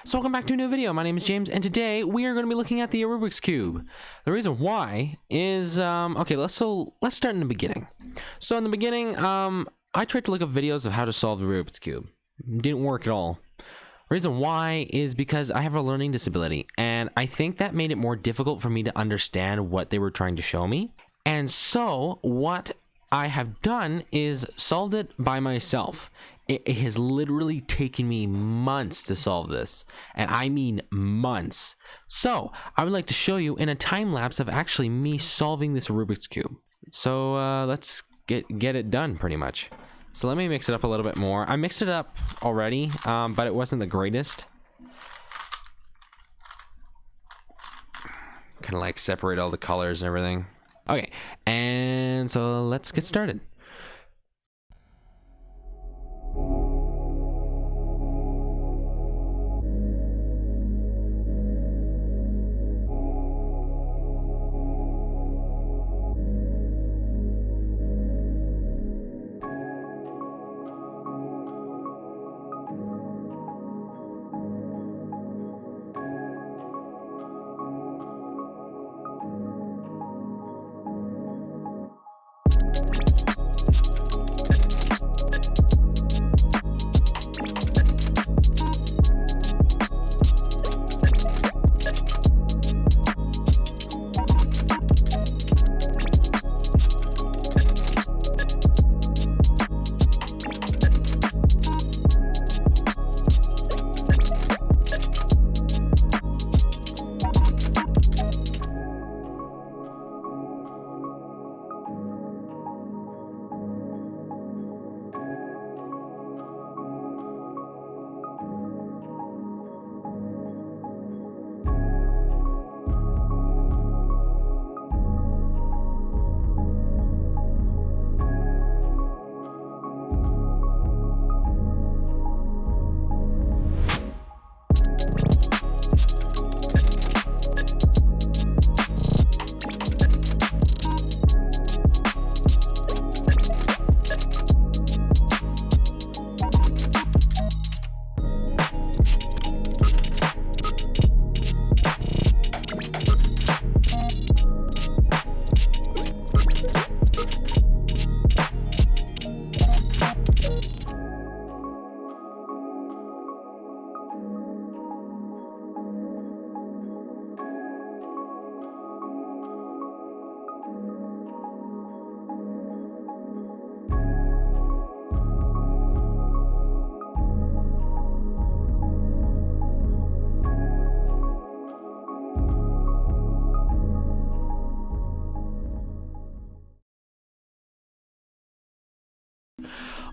So welcome back to a new video. My name is James, and today we are going to be looking at the Rubik's Cube. The reason why is, okay, let's start in the beginning. So in the beginning, I tried to look up videos of how to solve the Rubik's Cube. Didn't work at all. Reason why is because I have a learning disability, and I think that made it more difficult for me to understand what they were trying to show me. And so what I have done is solved it by myself. It has literally taken me months to solve this, and I mean months. So I would like to show you in a time lapse of actually me solving this Rubik's Cube. So let's get it done pretty much. So let me mix it up a little bit more. I mixed it up already, but it wasn't the greatest. Kind of like separate all the colors and everything. Okay, and so let's get started.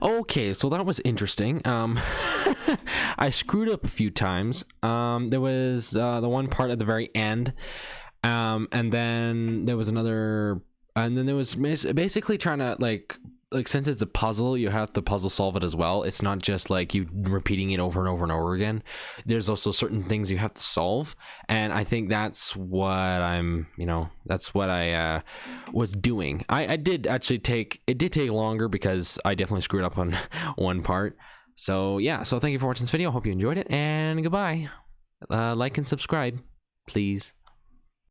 Okay, so that was interesting. I screwed up a few times. There was the one part at the very end, and then there was another, and then there was basically trying to like since it's a puzzle, you have to puzzle solve it as well. It's not just like you repeating it over and over and over again. There's also certain things you have to solve, and I think that's what I'm, that's what I was doing. I did actually it did take longer because I definitely screwed up on one part. So yeah, so thank you for watching this video. I hope you enjoyed it, and goodbye. Like and subscribe, please.